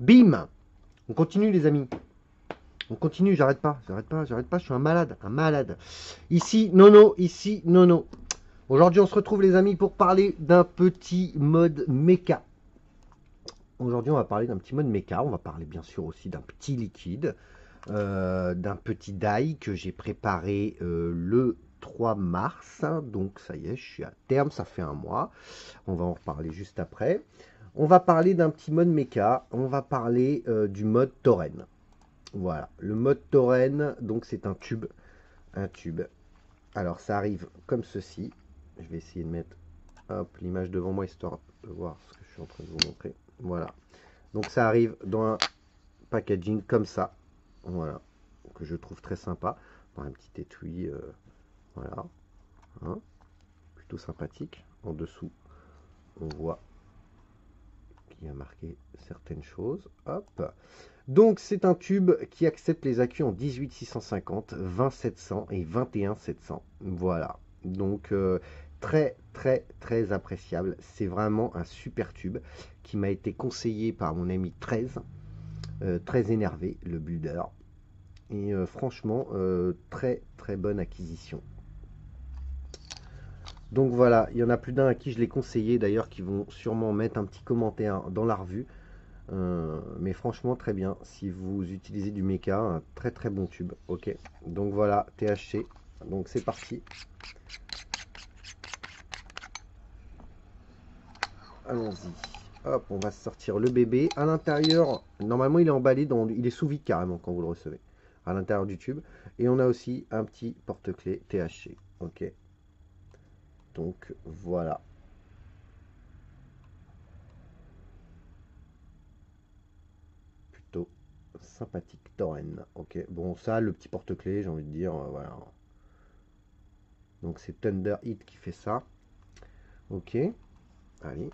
Bim. On continue les amis. On continue, j'arrête pas, je suis un malade. Ici, Nono, ici, Nono. Aujourd'hui, on se retrouve les amis pour parler d'un petit mode méca. Aujourd'hui, on va parler d'un petit mode méca. On va parler bien sûr aussi d'un petit liquide, d'un petit die que j'ai préparé le 3 mars. Donc ça y est, je suis à terme, ça fait un mois. On va en reparler juste après. On va parler d'un petit mode méca. On va parler du mode tauren. Voilà, le mode tauren, donc c'est un tube. Un tube. Alors ça arrive comme ceci. Je vais essayer de mettre l'image devant moi histoire de voir ce que je suis en train de vous montrer. Voilà. Donc ça arrive dans un packaging comme ça. Voilà. Que je trouve très sympa. Dans un petit étui. Voilà. Hein, plutôt sympathique. En dessous, on voit qu'il y a marqué certaines choses. Hop. Donc c'est un tube qui accepte les accus en 18-650, 20-700 et 21-700. Voilà. Donc très appréciable. C'est vraiment un super tube qui m'a été conseillé par mon ami 13, très énervé, le builder. Et franchement, très bonne acquisition. Donc voilà, il y en a plus d'un à qui je l'ai conseillé d'ailleurs qui vont sûrement mettre un petit commentaire dans la revue. Mais franchement très bien si vous utilisez du méca, un très bon tube. Ok, donc voilà, THC, donc c'est parti. Allons-y. Hop, on va sortir le bébé. À l'intérieur, normalement il est emballé dans, il est sous vide carrément quand vous le recevez. À l'intérieur du tube. Et on a aussi un petit porte-clés THC. Ok. Donc voilà. Plutôt sympathique tauren. Ok. Bon ça, le petit porte-clés, j'ai envie de dire, voilà. Donc c'est Thunder Hit qui fait ça. Ok. Allez.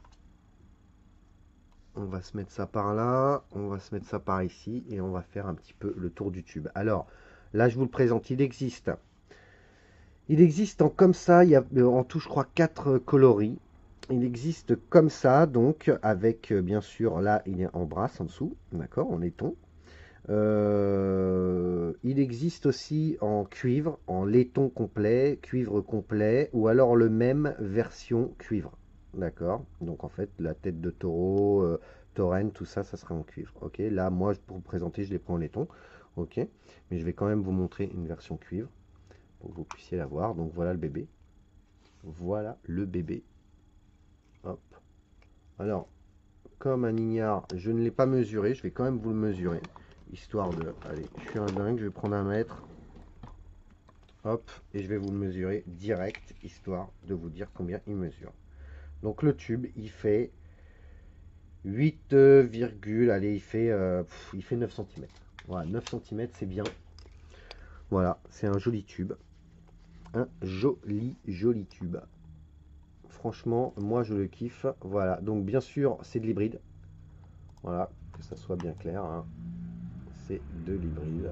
On va se mettre ça par là, on va se mettre ça par ici et on va faire un petit peu le tour du tube. Alors là je vous le présente, il existe. Il existe en comme ça, il y a en tout je crois 4 coloris. Il existe comme ça, donc avec bien sûr là il est en brasse en dessous, d'accord, en laiton. Il existe aussi en cuivre, en laiton complet, cuivre complet, ou alors le même version cuivre. D'accord. Donc en fait, la tête de taureau, tauren, tout ça, ça sera en cuivre. Ok. Là, moi, pour vous présenter, je les prends en laiton. Ok. Mais je vais quand même vous montrer une version cuivre pour que vous puissiez la voir. Donc voilà le bébé. Voilà le bébé. Hop. Alors, comme un ignare, je ne l'ai pas mesuré. Je vais quand même vous le mesurer. Histoire de... Allez, je suis un dingue. Je vais prendre un mètre. Hop. Et je vais vous le mesurer direct. Histoire de vous dire combien il mesure. Donc le tube, il fait 8, allez, il fait 9 cm. Voilà, 9 cm, c'est bien. Voilà, c'est un joli tube. Un joli tube. Franchement, moi je le kiffe. Voilà, donc bien sûr, c'est de l'hybride. Voilà, que ça soit bien clair, hein. C'est de l'hybride.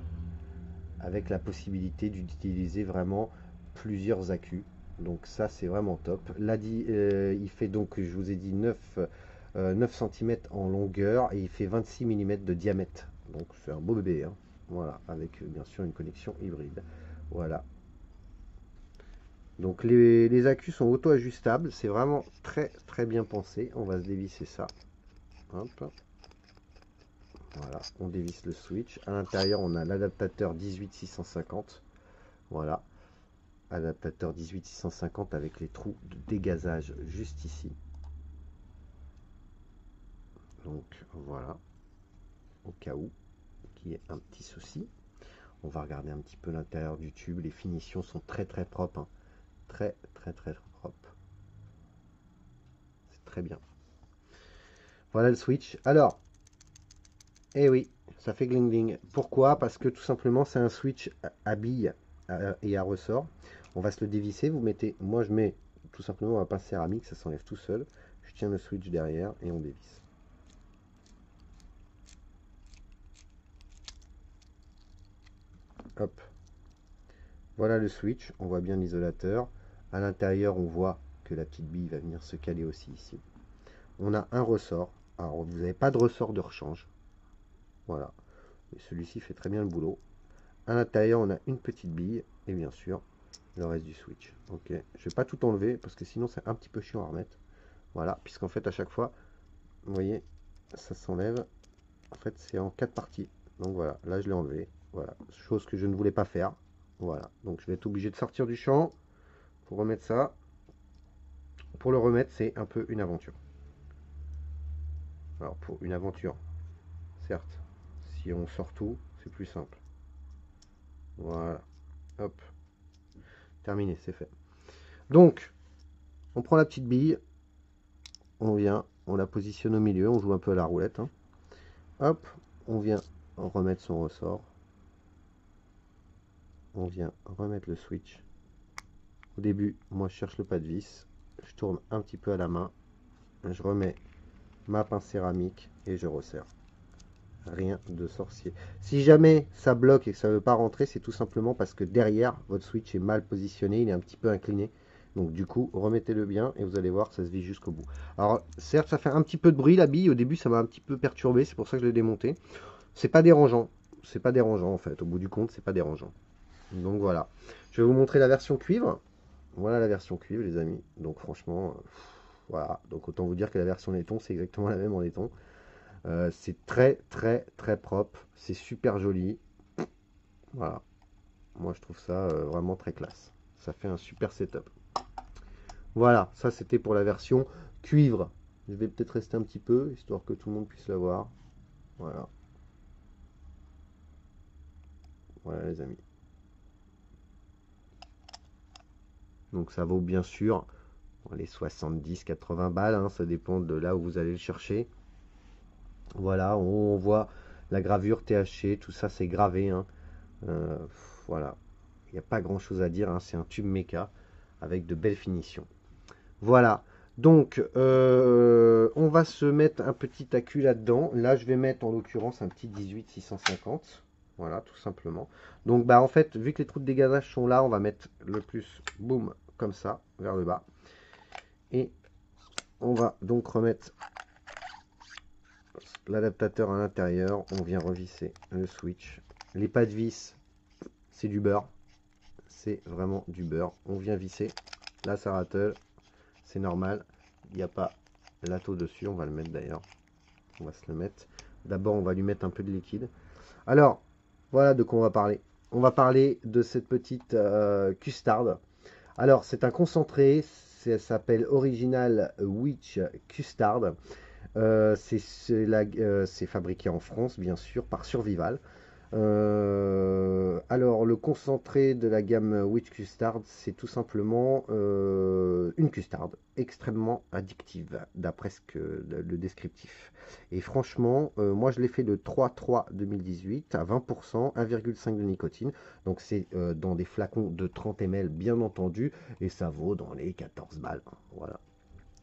Avec la possibilité d'utiliser vraiment plusieurs accus. Donc ça, c'est vraiment top. Là, il fait donc, je vous ai dit, 9 cm en longueur et il fait 26 mm de diamètre. Donc c'est un beau bébé, hein. Voilà, avec bien sûr une connexion hybride. Voilà. Donc les accus sont auto-ajustables. C'est vraiment très bien pensé. On va se dévisser ça. Hop. Voilà, on dévisse le switch. À l'intérieur, on a l'adaptateur 18650. Voilà. Adaptateur 18650 avec les trous de dégazage juste ici. Donc voilà, au cas où qu'il y ait un petit souci. On va regarder un petit peu l'intérieur du tube. Les finitions sont très propres, hein. Très propres. C'est très bien. Voilà le switch. Alors, eh oui, ça fait gling gling. Pourquoi? Parce que tout simplement c'est un switch à billes et à ressort. On va se le dévisser. Vous mettez, moi je mets tout simplement un pince céramique, ça s'enlève tout seul. Je tiens le switch derrière et on dévisse. Hop. Voilà le switch, on voit bien l'isolateur. À l'intérieur, on voit que la petite bille va venir se caler aussi ici. On a un ressort. Alors, vous n'avez pas de ressort de rechange. Voilà. Et celui-ci fait très bien le boulot. À l'intérieur, on a une petite bille et bien sûr le reste du switch. Ok, je vais pas tout enlever parce que sinon c'est un petit peu chiant à remettre. Voilà, puisqu'en fait à chaque fois, vous voyez, ça s'enlève. En fait, c'est en 4 parties. Donc voilà, là je l'ai enlevé. Voilà, chose que je ne voulais pas faire. Voilà, donc je vais être obligé de sortir du champ pour remettre ça. Pour le remettre, c'est un peu une aventure. Alors pour une aventure, certes, si on sort tout, c'est plus simple. Voilà, hop, terminé, c'est fait. Donc, on prend la petite bille, on vient, on la positionne au milieu, on joue un peu à la roulette, hein. Hop, on vient remettre son ressort. On vient remettre le switch. Au début, moi je cherche le pas de vis. Je tourne un petit peu à la main. Je remets ma pince céramique et je resserre. Rien de sorcier. Si jamais ça bloque et que ça ne veut pas rentrer, c'est tout simplement parce que derrière, votre switch est mal positionné, il est un petit peu incliné. Donc du coup, remettez-le bien et vous allez voir, ça se vit jusqu'au bout. Alors certes, ça fait un petit peu de bruit la bille. Au début, ça m'a un petit peu perturbé, c'est pour ça que je l'ai démonté. C'est pas dérangeant. C'est pas dérangeant en fait. Au bout du compte, c'est pas dérangeant. Donc voilà. Je vais vous montrer la version cuivre. Voilà la version cuivre, les amis. Donc franchement, voilà. Donc autant vous dire que la version laiton, c'est exactement la même en laiton. C'est très très très propre. C'est super joli. Voilà. Moi je trouve ça vraiment très classe. Ça fait un super setup. Voilà, ça c'était pour la version cuivre. Je vais peut-être rester un petit peu, histoire que tout le monde puisse la voir. Voilà. Voilà les amis. Donc ça vaut bien sûr les 70-80 balles, hein, ça dépend de là où vous allez le chercher. Voilà, on voit la gravure THC, tout ça c'est gravé, hein. Euh, voilà, il n'y a pas grand chose à dire, hein. C'est un tube méca avec de belles finitions. Voilà, donc on va se mettre un petit accu là-dedans. Là, je vais mettre en l'occurrence un petit 18-650. Voilà, tout simplement. Donc, bah en fait, vu que les trous de dégazage sont là, on va mettre le plus, boum, comme ça, vers le bas. Et on va donc remettre l'adaptateur à l'intérieur. On vient revisser le switch. Les pas de vis, c'est du beurre. C'est vraiment du beurre. On vient visser. Là, ça rattle. C'est normal. Il n'y a pas l'atto dessus. On va le mettre d'ailleurs. On va se le mettre. D'abord, on va lui mettre un peu de liquide. Alors, voilà de quoi on va parler. On va parler de cette petite custard. Alors, c'est un concentré. Ça s'appelle Original Witch Custard. C'est fabriqué en France, bien sûr, par Survival. Alors, le concentré de la gamme Witch Custard, c'est tout simplement une custarde extrêmement addictive, d'après le descriptif. Et franchement, moi je l'ai fait le 3-3 2018 à 20%, 1,5 de nicotine. Donc c'est dans des flacons de 30 ml, bien entendu, et ça vaut dans les 14 balles. Voilà.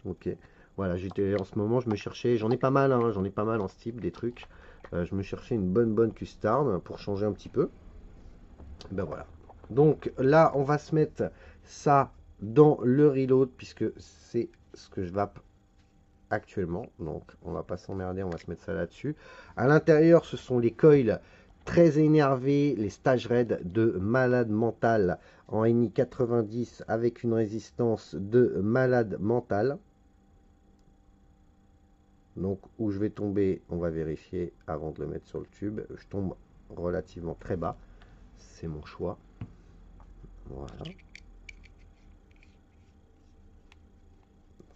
Ok. Voilà, j'étais en ce moment, je me cherchais, j'en ai pas mal, hein, j'en ai pas mal en ce type, des trucs. Je me cherchais une bonne custard pour changer un petit peu. Et ben voilà. Donc là, on va se mettre ça dans le reload puisque c'est ce que je vape actuellement. Donc on va pas s'emmerder, on va se mettre ça là-dessus. À l'intérieur, ce sont les coils très énervés, les stage raids de malade mental en NI 90 avec une résistance de malade mental. Donc où je vais tomber, on va vérifier avant de le mettre sur le tube. Je tombe relativement très bas. C'est mon choix. Voilà.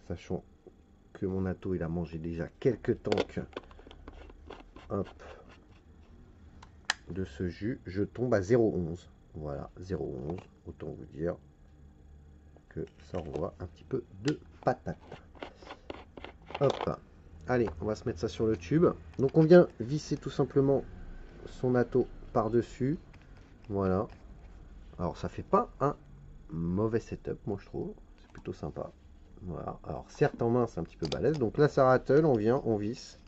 Sachant que mon atto il a mangé déjà quelques tanks, hop, de ce jus. Je tombe à 0,11. Voilà, 0,11. Autant vous dire que ça envoie un petit peu de patate. Hop. Allez, on va se mettre ça sur le tube. Donc on vient visser tout simplement son atto par-dessus. Voilà. Alors ça fait pas un mauvais setup, moi je trouve. C'est plutôt sympa. Voilà. Alors certes en main c'est un petit peu balèze. Donc là ça rattle, on vient, on visse.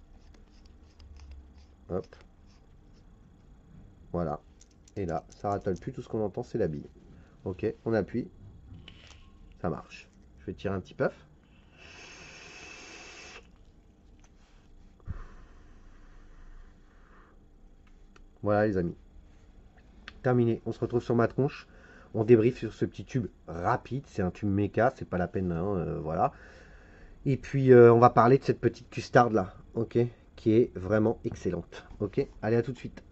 Hop. Voilà. Et là, ça rattle plus, tout ce qu'on entend c'est la bille. Ok, on appuie. Ça marche. Je vais tirer un petit puff. Voilà les amis. Terminé. On se retrouve sur ma tronche. On débriefe sur ce petit tube rapide. C'est un tube méca, c'est pas la peine, hein, voilà. Et puis on va parler de cette petite custarde là, ok, qui est vraiment excellente. Ok, allez à tout de suite.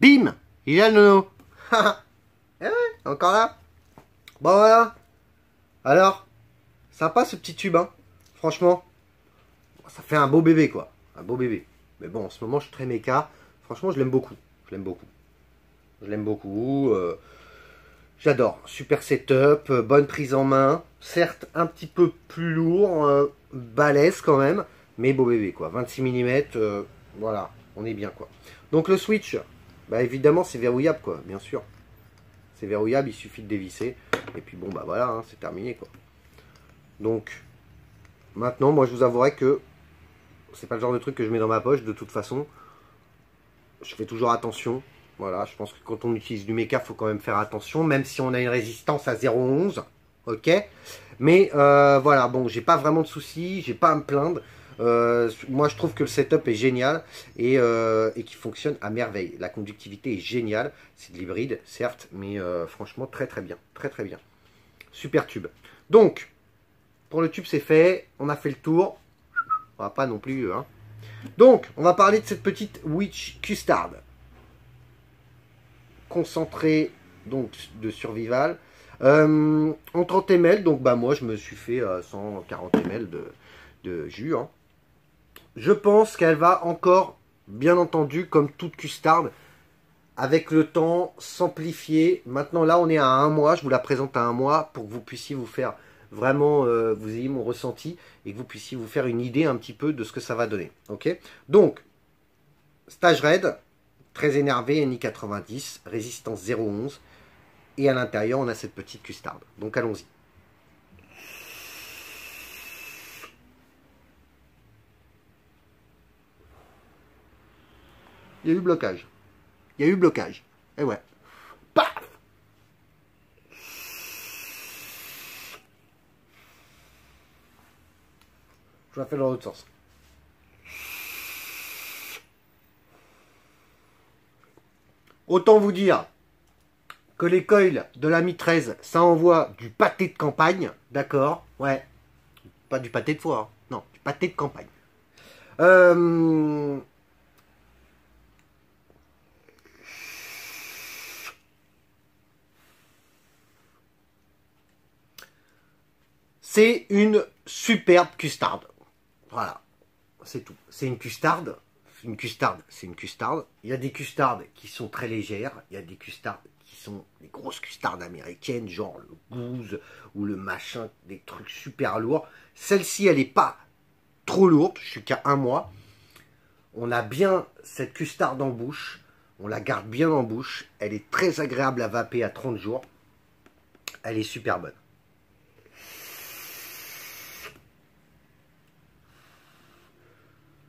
Bim, il est là le nono. Eh ouais, encore là. Bon voilà. Alors, sympa ce petit tube, hein. Franchement, ça fait un beau bébé quoi, un beau bébé. Mais bon, en ce moment je suis très méca. Franchement, je l'aime beaucoup. Je l'aime beaucoup. Je l'aime beaucoup. J'adore. Super setup, bonne prise en main. Certes, un petit peu plus lourd, balèze quand même. Mais beau bébé quoi. 26 mm, voilà, on est bien quoi. Donc le switch, bah évidemment c'est verrouillable quoi, bien sûr. C'est verrouillable, il suffit de dévisser. Et puis bon bah voilà, hein, c'est terminé quoi. Donc, maintenant, moi je vous avouerai que c'est pas le genre de truc que je mets dans ma poche de toute façon. Je fais toujours attention. Voilà, je pense que quand on utilise du méca, il faut quand même faire attention, même si on a une résistance à 0,11. Ok. Mais voilà, bon, j'ai pas vraiment de soucis, j'ai pas à me plaindre. Moi, je trouve que le setup est génial et qui fonctionne à merveille. La conductivité est géniale. C'est de l'hybride, certes, mais franchement, très très bien. Très très bien. Super tube. Donc, pour le tube, c'est fait. On a fait le tour. On va pas non plus, hein. Donc, on va parler de cette petite Witch Custard. Concentré donc de survival. En 30 ml, donc bah moi je me suis fait 140 ml de jus. Hein. Je pense qu'elle va encore, bien entendu, comme toute custarde, avec le temps s'amplifier. Maintenant là on est à 1 mois, je vous la présente à 1 mois pour que vous puissiez vous faire vraiment, vous ayez mon ressenti et que vous puissiez vous faire une idée un petit peu de ce que ça va donner. Ok. Donc, stage raid, très énervé, NI 90, résistance 0,11. Et à l'intérieur, on a cette petite custarde. Donc allons-y. Il y a eu blocage. Il y a eu blocage. Et ouais. Paf! Je la fais dans l'autre sens. Autant vous dire que les coils de la Mi 13, ça envoie du pâté de campagne, d'accord? Ouais, pas du pâté de foie, hein. Non, du pâté de campagne. C'est une superbe custarde. Voilà, c'est tout. C'est une custarde. Une custarde, c'est une custarde. Il y a des custardes qui sont très légères. Il y a des custardes qui sont des grosses custardes américaines, genre le goose ou le machin, des trucs super lourds. Celle-ci, elle n'est pas trop lourde. Je suis qu'à 1 mois. On a bien cette custarde en bouche. On la garde bien en bouche. Elle est très agréable à vaper à 30 jours. Elle est super bonne.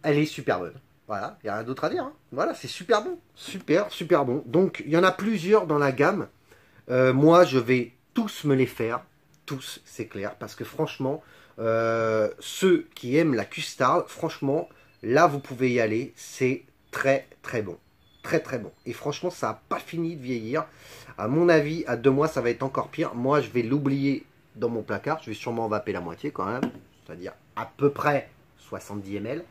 Elle est super bonne. Voilà, il n'y a rien d'autre à dire. Hein. Voilà, c'est super bon. Super, super bon. Donc, il y en a plusieurs dans la gamme. Moi, je vais tous me les faire. Tous, c'est clair. Parce que franchement, ceux qui aiment la custarde, franchement, là, vous pouvez y aller. C'est très, très bon. Très, très bon. Et franchement, ça n'a pas fini de vieillir. À mon avis, à 2 mois, ça va être encore pire. Moi, je vais l'oublier dans mon placard. Je vais sûrement en vaper la moitié quand même. C'est-à-dire à peu près 70 ml.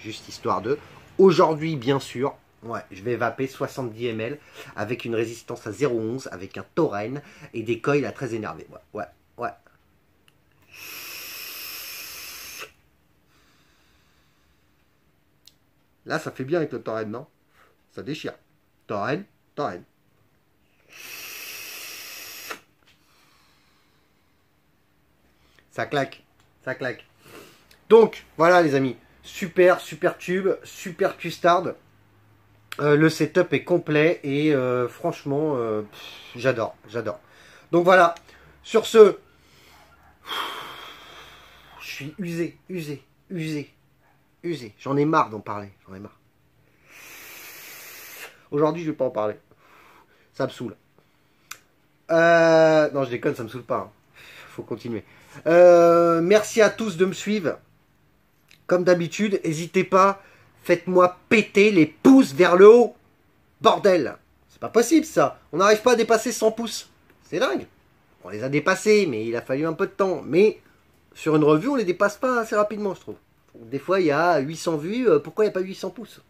Juste histoire de. Aujourd'hui, bien sûr, ouais, je vais vaper 70 ml avec une résistance à 0,11, avec un tauren et des coils à très énervés. Ouais, ouais, ouais. Là, ça fait bien avec le tauren, non? Ça déchire. Tauren, tauren. Ça claque, ça claque. Donc, voilà les amis. Super, super tube, super custarde. Le setup est complet et franchement, j'adore, j'adore. Donc voilà, sur ce, je suis usé, usé, usé, usé. J'en ai marre d'en parler, j'en ai marre. Aujourd'hui, je vais pas en parler. Ça me saoule. Non, je déconne, ça me saoule pas. Hein. Faut continuer. Merci à tous de me suivre. comme d'habitude, n'hésitez pas, faites-moi péter les pouces vers le haut. Bordel, c'est pas possible ça. On n'arrive pas à dépasser 100 pouces. C'est dingue. On les a dépassés, mais il a fallu un peu de temps. Mais sur une revue, on les dépasse pas assez rapidement, je trouve. Des fois, il y a 800 vues. Pourquoi il n'y a pas 800 pouces?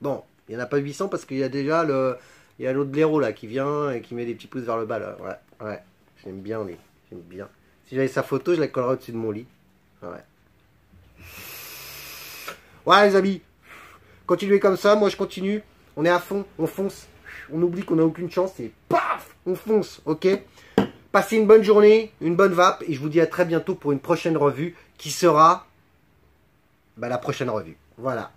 Bon, il n'y en a pas 800 parce qu'il y a déjà le... Il y a l'autre blaireau là qui vient et qui met des petits pouces vers le bas là. Ouais, ouais. J'aime bien les. J'aime bien. Si j'avais sa photo, je la collerais au-dessus de mon lit. Ouais. Ouais les amis. Continuez comme ça, moi je continue. On est à fond, on fonce. On oublie qu'on n'a aucune chance et paf, on fonce, ok? Passez une bonne journée, une bonne vape et je vous dis à très bientôt pour une prochaine revue qui sera la prochaine revue. Voilà.